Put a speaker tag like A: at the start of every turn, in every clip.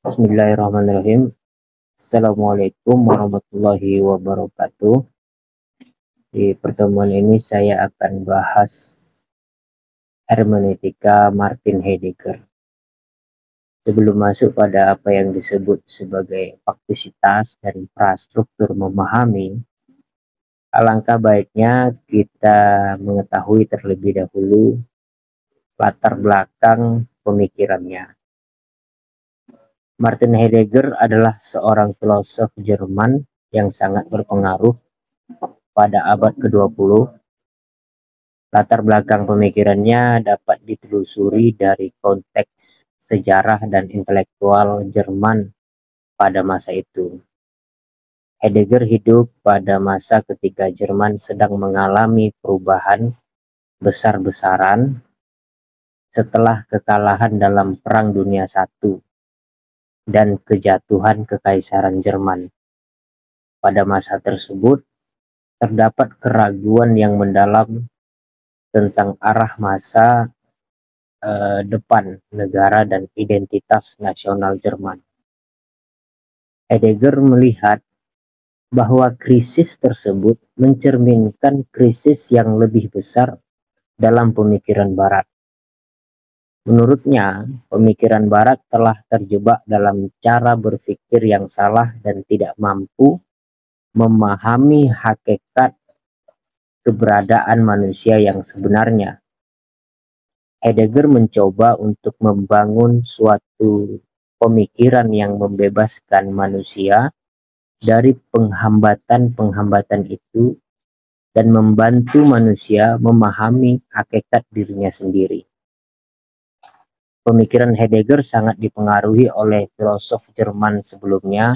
A: Bismillahirrahmanirrahim. Assalamualaikum warahmatullahi wabarakatuh. Di pertemuan ini saya akan bahas hermeneutika Martin Heidegger. Sebelum masuk pada apa yang disebut sebagai faktisitas dan prastruktur memahami, alangkah baiknya kita mengetahui terlebih dahulu latar belakang pemikirannya. Martin Heidegger adalah seorang filosof Jerman yang sangat berpengaruh pada abad ke-20. Latar belakang pemikirannya dapat ditelusuri dari konteks sejarah dan intelektual Jerman pada masa itu. Heidegger hidup pada masa ketika Jerman sedang mengalami perubahan besar-besaran setelah kekalahan dalam Perang Dunia I dan kejatuhan Kekaisaran Jerman. Pada masa tersebut, terdapat keraguan yang mendalam tentang arah masa depan negara dan identitas nasional Jerman. Heidegger melihat bahwa krisis tersebut mencerminkan krisis yang lebih besar dalam pemikiran Barat. Menurutnya, pemikiran Barat telah terjebak dalam cara berpikir yang salah dan tidak mampu memahami hakikat keberadaan manusia yang sebenarnya. Heidegger mencoba untuk membangun suatu pemikiran yang membebaskan manusia dari penghambatan-penghambatan itu dan membantu manusia memahami hakikat dirinya sendiri. Pemikiran Heidegger sangat dipengaruhi oleh filosof Jerman sebelumnya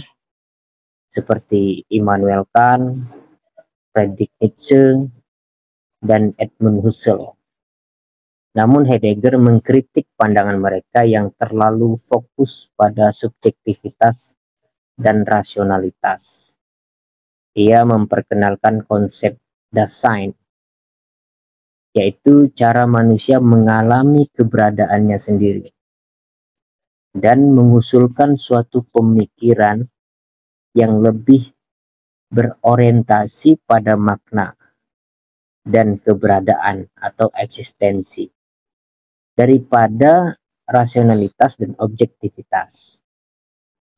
A: seperti Immanuel Kant, Friedrich Nietzsche, dan Edmund Husserl. Namun Heidegger mengkritik pandangan mereka yang terlalu fokus pada subjektivitas dan rasionalitas. Ia memperkenalkan konsep Dasein, yaitu cara manusia mengalami keberadaannya sendiri, dan mengusulkan suatu pemikiran yang lebih berorientasi pada makna dan keberadaan atau eksistensi daripada rasionalitas dan objektivitas.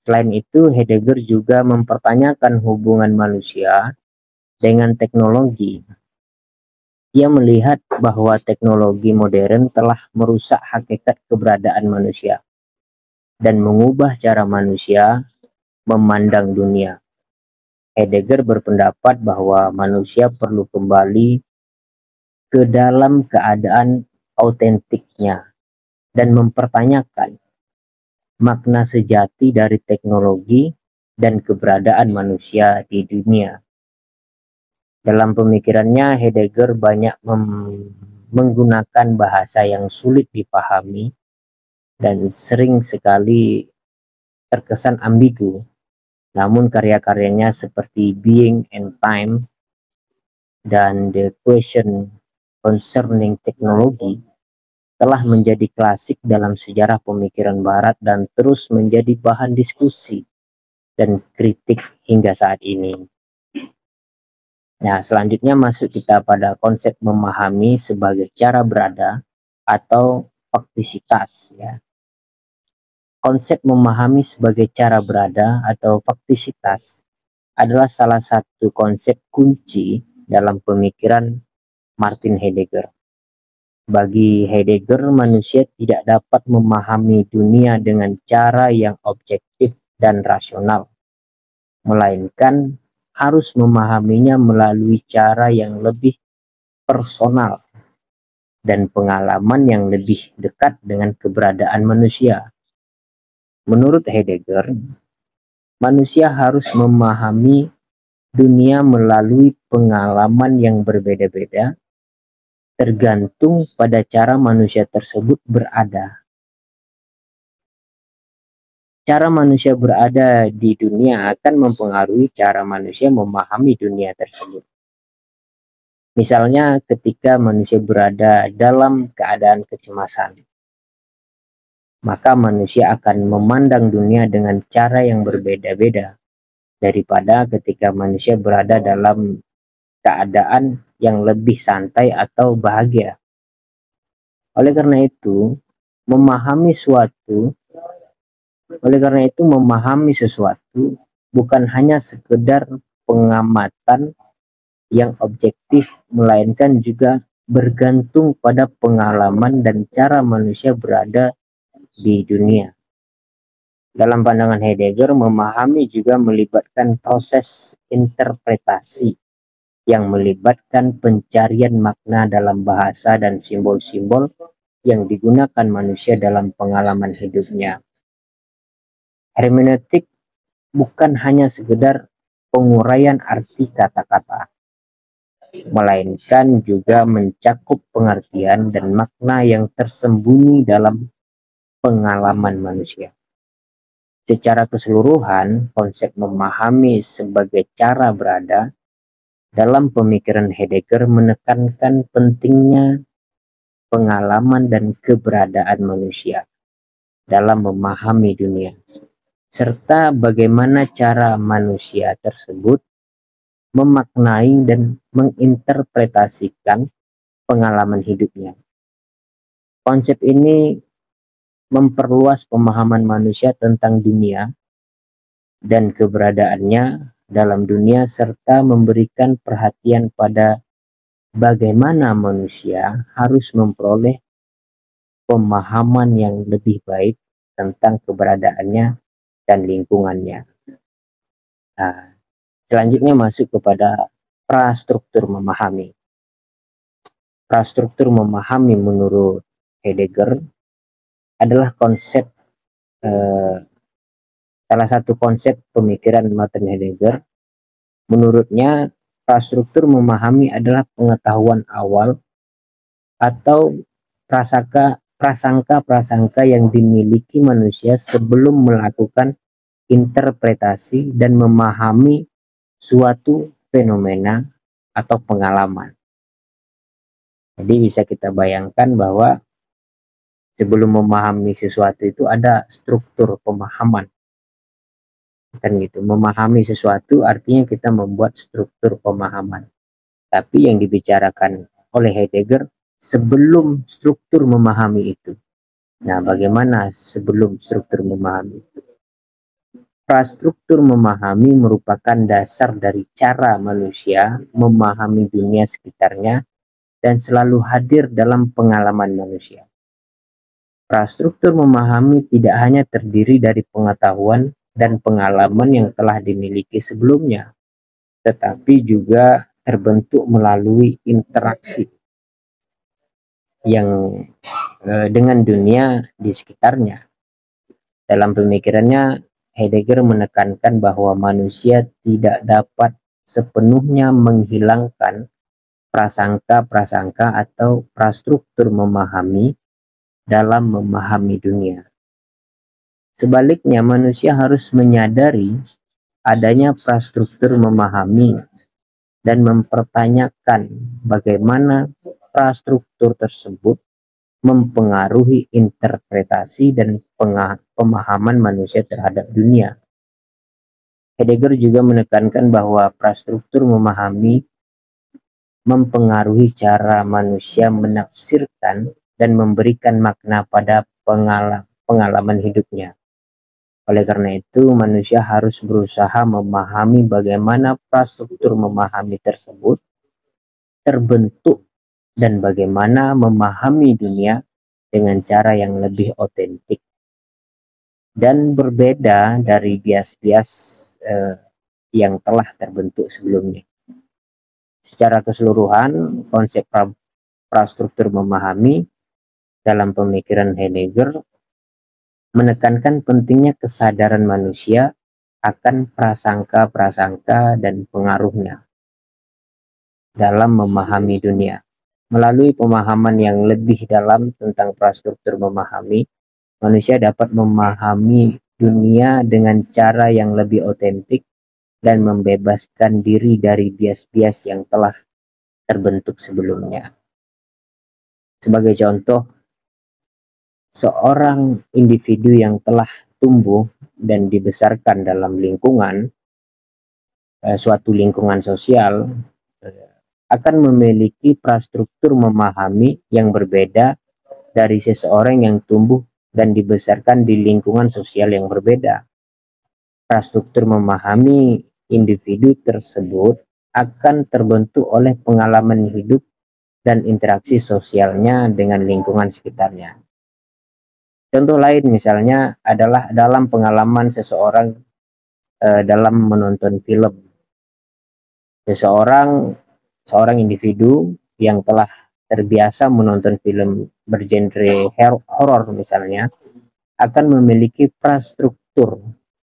A: Selain itu, Heidegger juga mempertanyakan hubungan manusia dengan teknologi. Ia melihat bahwa teknologi modern telah merusak hakikat keberadaan manusia dan mengubah cara manusia memandang dunia. Heidegger berpendapat bahwa manusia perlu kembali ke dalam keadaan autentiknya dan mempertanyakan makna sejati dari teknologi dan keberadaan manusia di dunia. Dalam pemikirannya, Heidegger banyak menggunakan bahasa yang sulit dipahami dan sering sekali terkesan ambigu. Namun karya-karyanya seperti Being and Time dan The Question Concerning Technology telah menjadi klasik dalam sejarah pemikiran Barat dan terus menjadi bahan diskusi dan kritik hingga saat ini. Nah, selanjutnya masuk kita pada konsep memahami sebagai cara berada atau faktisitas. Ya. Konsep memahami sebagai cara berada atau faktisitas adalah salah satu konsep kunci dalam pemikiran Martin Heidegger. Bagi Heidegger, manusia tidak dapat memahami dunia dengan cara yang objektif dan rasional, melainkan harus memahaminya melalui cara yang lebih personal dan pengalaman yang lebih dekat dengan keberadaan manusia. Menurut Heidegger, manusia harus memahami dunia melalui pengalaman yang berbeda-beda, tergantung pada cara manusia tersebut berada. Cara manusia berada di dunia akan mempengaruhi cara manusia memahami dunia tersebut. Misalnya ketika manusia berada dalam keadaan kecemasan, maka manusia akan memandang dunia dengan cara yang berbeda-beda daripada ketika manusia berada dalam keadaan yang lebih santai atau bahagia. Oleh karena itu, memahami suatu, memahami sesuatu bukan hanya sekedar pengamatan yang objektif, melainkan juga bergantung pada pengalaman dan cara manusia berada di dunia. Dalam pandangan Heidegger, memahami juga melibatkan proses interpretasi yang melibatkan pencarian makna dalam bahasa dan simbol-simbol yang digunakan manusia dalam pengalaman hidupnya. Hermeneutik bukan hanya sekedar penguraian arti kata-kata, melainkan juga mencakup pengertian dan makna yang tersembunyi dalam pengalaman manusia. Secara keseluruhan, konsep memahami sebagai cara berada dalam pemikiran Heidegger menekankan pentingnya pengalaman dan keberadaan manusia dalam memahami dunia, serta bagaimana cara manusia tersebut memaknai dan menginterpretasikan pengalaman hidupnya. Konsep ini memperluas pemahaman manusia tentang dunia dan keberadaannya dalam dunia, serta memberikan perhatian pada bagaimana manusia harus memperoleh pemahaman yang lebih baik tentang keberadaannya dan lingkungannya. Nah, selanjutnya masuk kepada prastruktur memahami. Prastruktur memahami menurut Heidegger adalah konsep salah satu konsep pemikiran Martin Heidegger. Menurutnya, prastruktur memahami adalah pengetahuan awal atau prasangka-prasangka yang dimiliki manusia sebelum melakukan interpretasi dan memahami suatu fenomena atau pengalaman. Jadi bisa kita bayangkan bahwa sebelum memahami sesuatu itu ada struktur pemahaman. Kan gitu. Memahami sesuatu artinya kita membuat struktur pemahaman. Tapi yang dibicarakan oleh Heidegger sebelum struktur memahami itu. Nah, bagaimana sebelum struktur memahami itu? Prastruktur memahami merupakan dasar dari cara manusia memahami dunia sekitarnya dan selalu hadir dalam pengalaman manusia. Prastruktur memahami tidak hanya terdiri dari pengetahuan dan pengalaman yang telah dimiliki sebelumnya, tetapi juga terbentuk melalui interaksi yang dengan dunia di sekitarnya. Dalam pemikirannya, Heidegger menekankan bahwa manusia tidak dapat sepenuhnya menghilangkan prasangka-prasangka atau prastruktur memahami dalam memahami dunia. Sebaliknya, manusia harus menyadari adanya prastruktur memahami dan mempertanyakan bagaimana prastruktur tersebut mempengaruhi interpretasi dan pemahaman manusia terhadap dunia. Heidegger juga menekankan bahwa prastruktur memahami mempengaruhi cara manusia menafsirkan dan memberikan makna pada pengalaman hidupnya. Oleh karena itu, manusia harus berusaha memahami bagaimana prastruktur memahami tersebut terbentuk dan bagaimana memahami dunia dengan cara yang lebih otentik dan berbeda dari bias-bias yang telah terbentuk sebelumnya. Secara keseluruhan, konsep prastruktur memahami dalam pemikiran Heidegger menekankan pentingnya kesadaran manusia akan prasangka-prasangka dan pengaruhnya dalam memahami dunia. Melalui pemahaman yang lebih dalam tentang prastruktur memahami, manusia dapat memahami dunia dengan cara yang lebih otentik dan membebaskan diri dari bias-bias yang telah terbentuk sebelumnya. Sebagai contoh, seorang individu yang telah tumbuh dan dibesarkan dalam lingkungan, suatu lingkungan sosial, akan memiliki prastruktur memahami yang berbeda dari seseorang yang tumbuh dan dibesarkan di lingkungan sosial yang berbeda. Prastruktur memahami individu tersebut akan terbentuk oleh pengalaman hidup dan interaksi sosialnya dengan lingkungan sekitarnya. Contoh lain misalnya adalah dalam pengalaman seseorang dalam menonton film. Seorang individu yang telah terbiasa menonton film bergenre horor misalnya akan memiliki prastruktur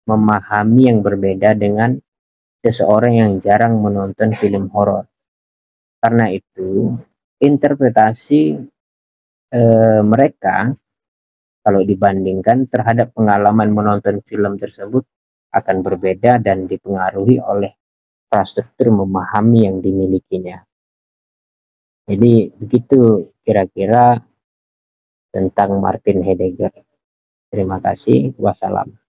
A: memahami yang berbeda dengan seseorang yang jarang menonton film horor. Karena itu, interpretasi mereka kalau dibandingkan terhadap pengalaman menonton film tersebut akan berbeda dan dipengaruhi oleh prastruktur memahami yang dimilikinya. Jadi begitu kira-kira tentang Martin Heidegger. Terima kasih. Wassalam.